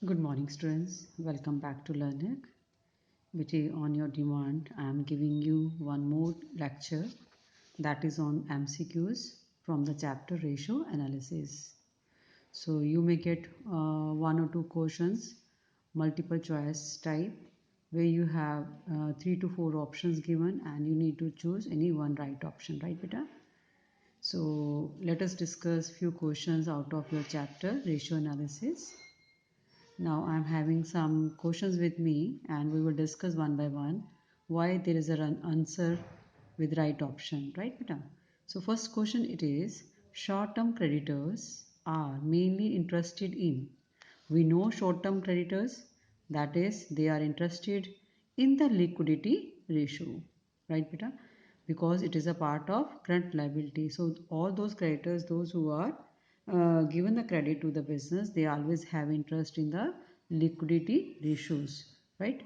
Good morning, students. Welcome back to Learning. Beti, on your demand, I am giving you one more lecture that is on MCQs from the chapter Ratio Analysis. So you may get one or two questions, multiple choice type, where you have 3 to 4 options given and you need to choose any one right option, right, beta? So let us discuss few questions out of your chapter Ratio Analysis. Now I'm having some questions with me and we will discuss one by one why there is an answer with right option, right beta? So first question it is, short-term creditors are mainly interested in. We know short-term creditors, that is they are interested in the liquidity ratio, right beta? Because it is a part of current liability. So all those creditors, those who are given the credit to the business, they always have interest in the liquidity ratios, right?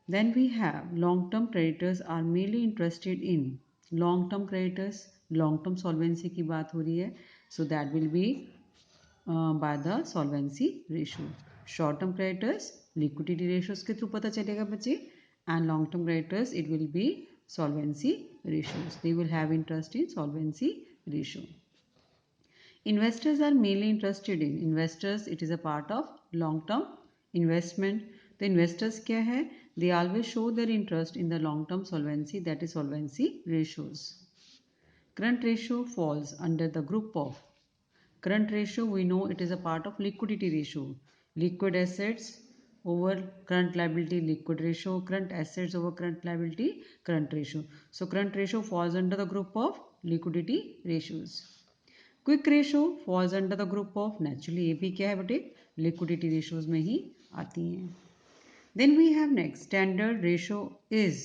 Then we have long-term creditors are mainly interested in long-term creditors, long-term solvency की बात हो रही है, so that will be by the solvency ratio. Short-term creditors liquidity ratios के through पता चलेगा बच्चे, and long-term creditors it will be solvency ratios. They will have interest in solvency ratio. Investors are mainly interested in. Investors, it is a part of long-term investment. The investors क्या है? They always show their interest in the long-term solvency, that is solvency ratios. Current ratio falls under the group of. Current ratio, we know it is a part of liquidity ratio. Liquid assets over current liability, liquid ratio. Current assets over current liability, current ratio. So current ratio falls under the group of liquidity ratios. Quick ratio falls under the group of, naturally ये भी क्या है बेटे, liquidity ratios में ही आती हैं. Then we have next standard ratio is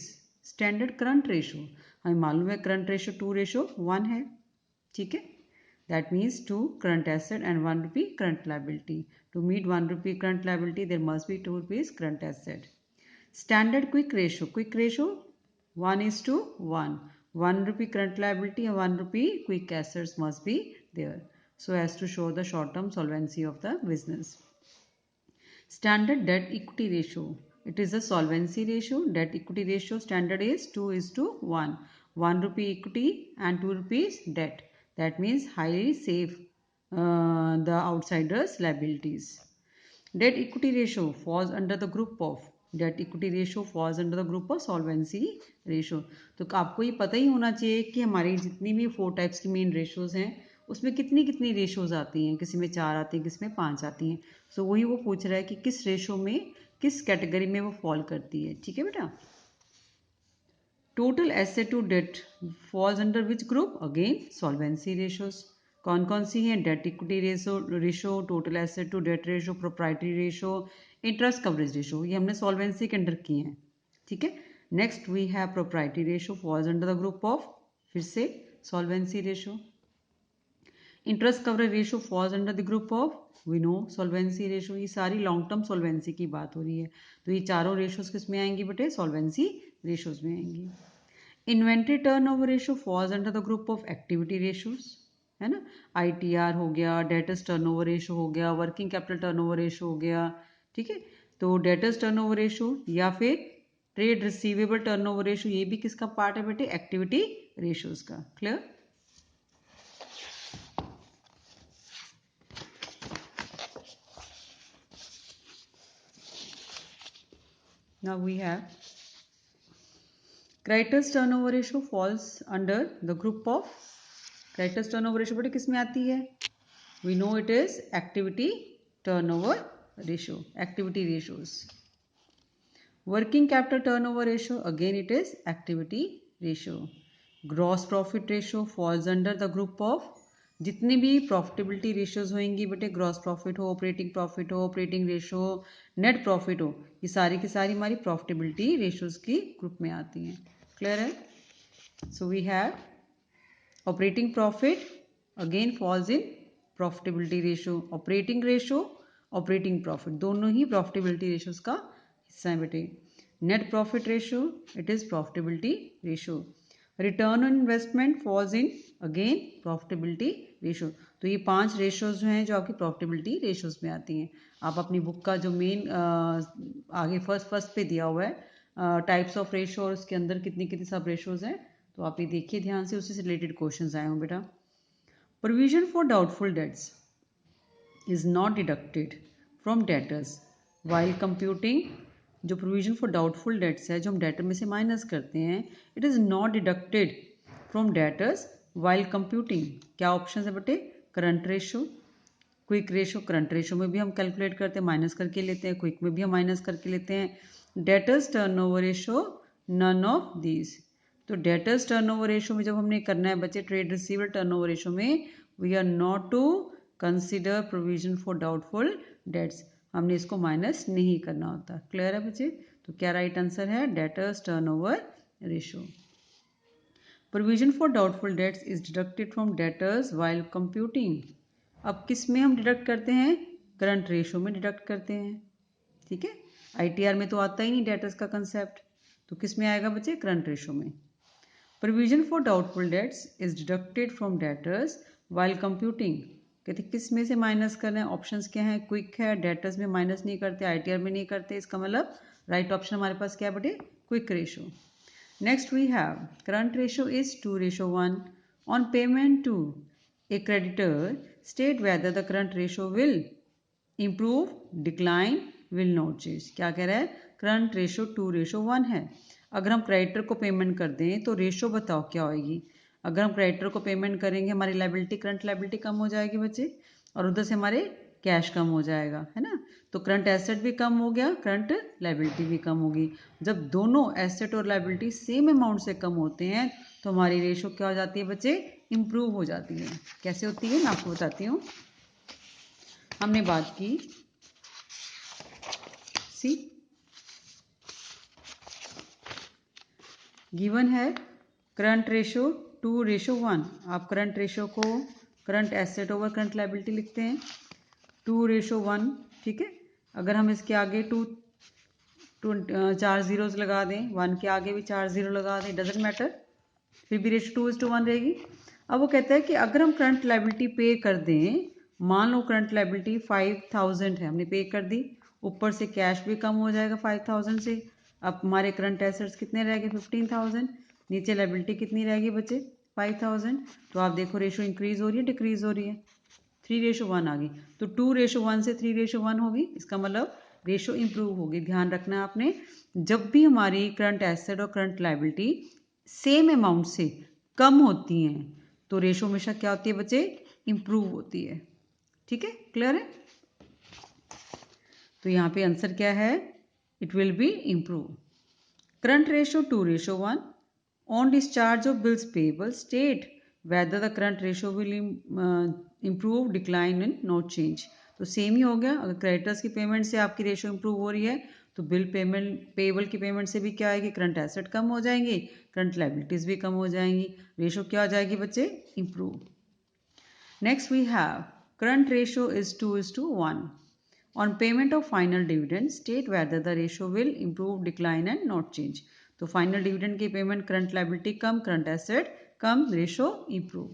standard current ratio. हमें मालूम है करंट रेशो 2:1 है, ठीक है. That means 2 current asset and 1 rupee current liability. To meet 1 rupee current liability there must be 2 rupees current asset. Standard quick ratio 1:1. 1 rupee current liability and 1 rupee quick assets must be there, so as to show the short term solvency of the business. Standard debt equity ratio, it is a solvency ratio. Debt equity ratio standard is 2:1. 1 rupee equity and 2 rupees debt. That means highly safe the outsiders liabilities. Debt equity ratio falls under the group of. Debt equity ratio falls under the group of solvency ratio. तो आपको ये पता ही होना चाहिए कि हमारी जितनी भी 4 टाइप्स की मेन रेशियोज हैं उसमें कितनी कितनी रेशियोज आती हैं. किसी में 4 आती हैं, किसी में 5 आती हैं. सो वही वो पूछ रहा है कि किस रेशो में, किस कैटेगरी में वो फॉल करती है. ठीक है बेटा. Total asset to debt falls under which group? Again solvency ratios. कौन कौन सी हैं? Debt equity ratio, total asset to debt ratio, proprietary ratio, interest coverage ratio. ये हमने सॉल्वेंसी के अंडर किए हैं, ठीक है. Next we have proprietary ratio falls under the group of, फिर से solvency ratio. Interest coverage ratio falls under the group of, we know solvency ratio. ये सारी लॉन्ग टर्म सॉल्वेंसी की बात हो रही है, तो ये चारों रेशोज किस में आएंगी बेटे? सॉल्वेंसी रेशोज में आएंगी. Inventory turnover ratio falls under the group of activity ratios, है ना. ITR हो गया, डेटर्स टर्नओवर रेशो हो गया, वर्किंग कैपिटल टर्नओवर रेशो हो गया, ठीक है. तो डेटर्स टर्नओवर रेशो या फिर ट्रेड रिसीवेबल टर्नओवर रेशो, ये भी किसका पार्ट है बेटे? एक्टिविटी रेशोज का. Clear. Now we have creditors turnover ratio falls under the group of. creditors turnover ratio बेटे किस में आती है? We know it is activity turnover ratio, activity ratios. Working capital turnover ratio, again it is activity ratio. Gross profit ratio falls under the group of. जितनी भी profitability ratios होंगी बेटे, gross profit हो, ऑपरेटिंग प्रॉफिट हो, operating ratio, net profit हो, ये सारी की सारी हमारी प्रॉफिटेबिलिटी रेशियोज की ग्रुप में आती हैं. क्लियर है. So we have operating profit again falls in profitability ratio. Operating ratio, operating profit दोनों ही प्रॉफिटेबिलिटी रेशियोज का हिस्सा है बेटे. Net profit ratio, it is profitability ratio. Return on investment falls in again profitability ratio. तो ये 5 ratios जो हैं जो आपकी प्रॉफिटेबिलिटी रेशोज में आती हैं। आप अपनी बुक का जो मेन आगे फर्स्ट पे दिया हुआ है टाइप्स ऑफ रेशो और उसके अंदर कितनी कितनी सब रेशोज हैं, तो आप ये देखिए ध्यान से, उसी से रिलेटेड क्वेश्चंस आए हों बेटा। Provision for doubtful dates is not deducted from debtors while computing. जो प्रोविजन फॉर डाउटफुल डेट्स है जो हम डेटर में से माइनस करते हैं, it is not deducted from debtors while computing. क्या ऑप्शन है बेटे? Current ratio, quick ratio. Current ratio में भी हम कैलकुलेट करते हैं, माइनस करके लेते हैं, क्विक में भी हम माइनस करके लेते हैं। Debtors turnover ratio, none of these. तो डेटर्स टर्नओवर रेशो में जब हमने करना है बच्चे ट्रेड रिसीवर टर्नओवर रेशो में, we are not to consider provision for doubtful debts. हमने इसको माइनस नहीं करना होता। क्लियर है बच्चे? तो क्या राइट आंसर है? Debtors turnover ratio. Provision for doubtful dates is deducted from debtors while computing. अब किस में हम डिडक्ट करते हैं? करंट रेशो में डिडक्ट करते हैं। ठीक है, आईटीआर में तो आता ही नहीं डेटर्स का कंसेप्ट, तो किस में आएगा बच्चे? करंट रेशो में। Provision for doubtful dates is deducted from debtors while computing. कहते किस में से माइनस करना है? ऑप्शंस क्या हैं? क्विक है, डेटर्स में माइनस नहीं करते, आईटीआर में नहीं करते, इसका मतलब राइट ऑप्शन हमारे पास क्या है बेटे? Quick ratio. Next we have current ratio is 2:1. On payment to a creditor, state whether the current ratio will improve, decline, will not change. क्या कह रहा है? करंट रेशो 2:1 है। अगर हम क्रेडिटर को पेमेंट कर दें तो रेशो बताओ क्या होगी? अगर हम क्रेडिटर को पेमेंट करेंगे, हमारी लाइबिलिटी, करंट लाइबिलिटी कम हो जाएगी बच्चे, और उधर से हमारे कैश कम हो जाएगा, है ना। तो करंट एसेट भी कम हो गया, करंट लाइबिलिटी भी कम होगी। जब दोनों एसेट और लाइबिलिटी सेम अमाउंट से कम होते हैं तो हमारी रेशो क्या हो जाती है बच्चे? इंप्रूव हो जाती है। कैसे होती है मैं आपको बताती हूँ। हमने बात की, सी गिवन है करंट रेशो 2:1। आप करंट रेशो को current asset over current liability लिखते हैं 2:1। ठीक है, अगर हम इसके आगे 4 जीरोज लगा दें, 1 के आगे भी 4 जीरो लगा दें, डजेंट मैटर, फिर भी रेशो 2:1 रहेगी। अब वो कहता है कि अगर हम करंट लाइबिलिटी पे कर दें, मान लो करंट लाइबिलिटी 5000 है, हमने पे कर दी, ऊपर से कैश भी कम हो जाएगा 5000 से। अब हमारे करंट एसेट्स कितने रह गए? 15000। नीचे लाइबिलिटी कितनी रहेगी बच्चे? 5000। तो आप देखो रेशो इंक्रीज हो रही है, डिक्रीज हो रही है? 3:1 आ गई। तो 2:1 से 3:1 होगी, इसका मतलब रेशो इंप्रूव होगी। ध्यान रखना आपने, जब भी हमारी करंट एसेट और करंट लाइबिलिटी सेम अमाउंट से कम होती हैं तो रेशो हमेशा क्या होती है बच्चे? इंप्रूव होती है। ठीक है, क्लियर है? तो यहाँ पे आंसर क्या है? It will be improve. Current ratio 2:1 on discharge of bills payable state whether the current ratio will improve, decline and not change। तो सेम ही हो गया। अगर क्रेडिटर्स की पेमेंट से आपकी रेशो इंप्रूव हो रही है तो बिल पेमेंट, पेबल की पेमेंट से भी क्या आएगी? करंट एसेट कम हो जाएंगी, करंट लाइबिलिटीज भी कम हो जाएंगी, रेशो क्या हो जाएगी बच्चे? Improve. Next we have current ratio is 2:1। On payment of final dividend, state whether the ratio will improve, decline and not change। तो फाइनल डिविडेंड की पेमेंट, करंट लाइबिलिटी कम, करंट एसेट कम, ratio improve.